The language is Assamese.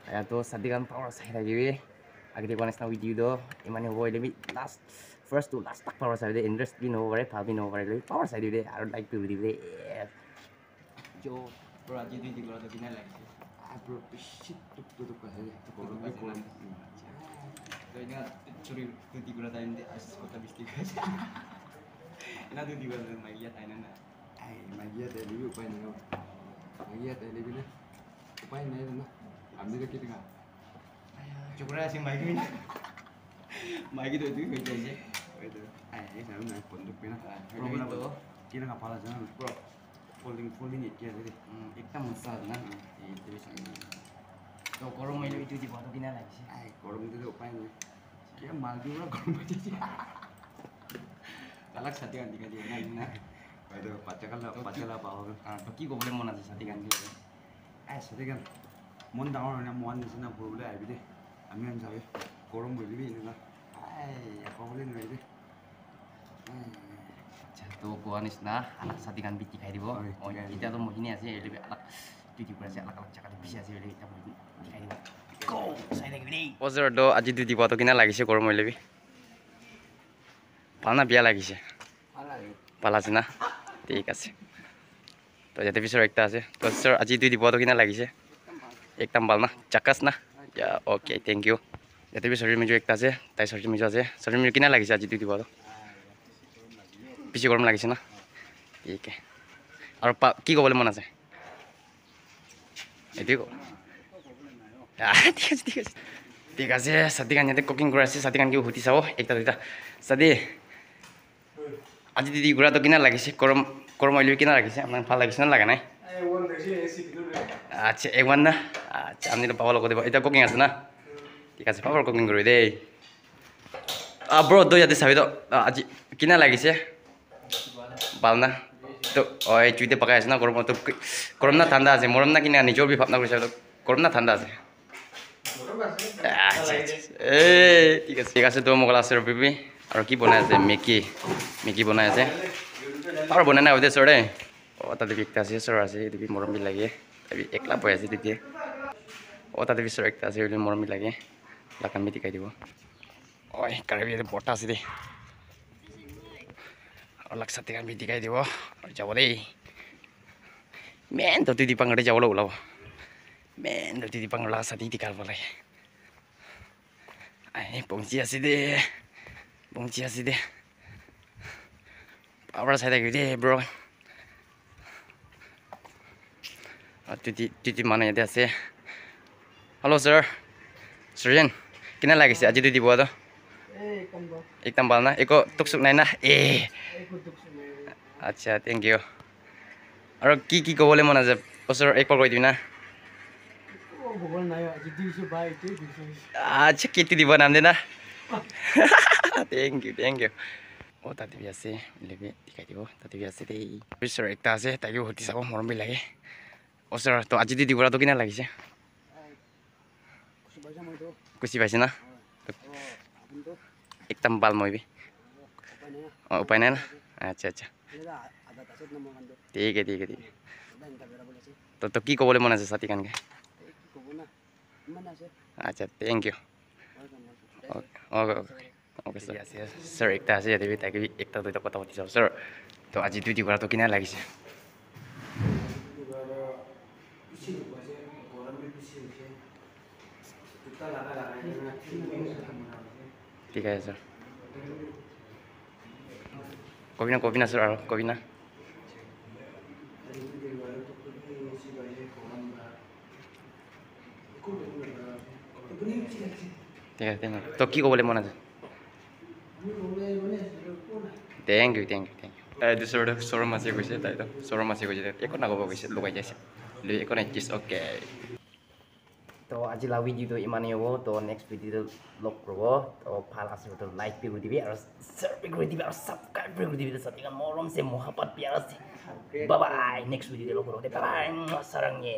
Ya tuh sadikan power saya lagi. Agak di panas na video do. Imani boy lebih last first to last tak power saya deh. Interest bin over it, pal bin over it. Power saya deh. I don't like to do it. Jo, bro aja di gua tuh kena lagi. Ah bro, shit tutup kasih. Tutup kasih. तो इन्हें चोरी तो दिगुरा टाइम दे आस कोता बिस्ती का इन्हें तो दिगुरा तो माइया टाइम ना Ay, magia teh lebih upaya nih. Magia teh lebih nih. Upaya nih na. Ambil ke kita. चुकरा ऐसे माइकी भी माइकी तो इतनी होती है Itu. Ay, saya nak pondok pina. Bro, itu. Kita nggak pala jangan bro. Folding itu ya jadi. एकदम मस्त है ना Itu bisa. तो करो मैले itu di foto kina lagi sih Ay, korong itu upaya nih. Kita mal juga korong aja sih. galak sati kan tiga dia ना Itu pacakan lah apa? तो की को बोले मना से sati kan dia Ay, sate kan. Mon daun na mon di sana puro lah ibide. Ami an sabe. Korong boleh ini na. Ay, apa boleh nih ibide. तो कोआनिस ना anak sati kan biti kai dibo oh kita tuh mau ini aja lebih alak itu berarti alak cakap bisa sih lebih kita mau kai dibo go saya lagi ini ওজৰ do আজি দুই দিব তো কিনা লাগিছে গৰম হৈ লবি ভাল না বিয়া লাগিছে ভাল আছে না ঠিক আছে তো ইয়াতে পিছৰ একটা আছে তো স্যার আজি দুই দিব তো কিনা লাগিছে একদম ভাল না চাকাস না ইয়া ওকে থ্যাংক ইউ ইয়াতে পিছৰ মিজু একটা আছে তাই সৰি মিজু আছে সৰি মিজু কিনা লাগিছে আজি দুই দিব তো বেছি গৰম লাগিছে না ঠিক আৰু কি ক'বলৈ মন আছে এইটোৱে ক ঠিক আছে ঠিক আছে ঠিক আছে সাদিকান ইয়াতে কুকিং কৰি আছে সাদিকান কি সুধি চাব একটা দুটা সাদি আজি দিদি গুড়াটো কিনা লাগিছে গৰম গৰম অইল কিনা লাগিছে আপোনাক ভাল লাগিছে না লাগা নাই আচ্ছা একবাৰ না আচ্ছা আপুনি পাব লগত দিব এতিয়া কুকিং আছে না ঠিক আছে পাবৰ কুকিং কৰি দেই ব্ৰ তো ইয়াতে চাবি তো আজি কিনা লাগিছে ভাল না তো এই চুইতে পকাই আছে না গরম তো গরম না ঠান্ডা আছে মরম না কিনা নিজেও বি ভাবনা কৰিছে গৰম না ঠান্ডা আছে ঠিক আছে তো মোক আছে ৰবিবি আৰু কি বনাই আছে মেগী বনাই আছে আৰু বনাই নাই দে চৰে তাতে একটা আছে চৰ আছে এইটো মৰম বি লাগে একলা বৈ আছে তেতিয়া তাতে চৰ একটা আছে মৰম বি লাগে লাকান বি টিকাই দিব ঐ কাৰেবি বটা আছে দেই অলপ সাথে আমি দিকাই দিব যাব দেই মেন তো তুই দীপাংগড়ে যাবলৈ ওলাব মেন তো তুই দীপাংগড় সাথে দিকাৰ লাগে পঞ্চি আছে দে পাৱাৰ চাই থাকিবি দেই ব্ৰ তুই মানে ইয়াতে আছে হেল্ল' ছাৰ সৃজন কিনা লাগিছে আজি তুই দিব তো একদম ভাল না একো টুক চুক নাই না আচ্ছা থেংক ইউ আৰু কি ক'বলৈ মন আছে ওচৰ এক কৈ দিবি না আচ্ছা কেটি দিব নাম দে না থেংক ইউ তাতে বি আছে লেবি দেখাই দিব তাতে বি আছে দেই পিছৰ একটা আছে তাইও সুধি চাব মৰম বি লাগে ওচৰ তো আজি দি দিবৰাটো কিনা লাগিছে কুচি পাইছে না একদম ভাল মই বি উপায় নাই না আচ্ছা ঠিক তো কি ক'বলৈ মন আছে ছাতি কানকে আচ্ছা থেংক ইউ ওকে স্যার আছে স্যার একটা আছে ইয়াতে তাকে একটা দুইটা কথা পাতি যাও স্যার তো আজি দুই দিগৰাটো কিনা লাগিছে ঠিক আছে স্যাৰ কবি না স্যাৰ আৰু কবি না ঠিক আছে তো কি ক'বলৈ মন আছে থেংক ইউ এইটো শ্বৰুম আছে কৈছে তাইতো শ্বৰুম আছে কৈছে একো নাক'ব কৈছে লগাই যাইছে একো নাই অ'কে তো আজি লা ভিডিঅ'টো ইমানেই হ'ব তো নেক্সট ভিডিঅ'টো লগ কৰিব তো ভাল আছে তো লাইক পি কৰি দিবি আৰু শ্বেয়াৰ পি কৰি দিবি আৰু ছাবস্ক্ৰাইব কৰি দিবি সাথে মৰম সে মহাপাত প্যাৰ আছে বাই বাই নেক্সট ভিডিঅ'টো লগ কৰোঁ বাই বাই সাৰাঙে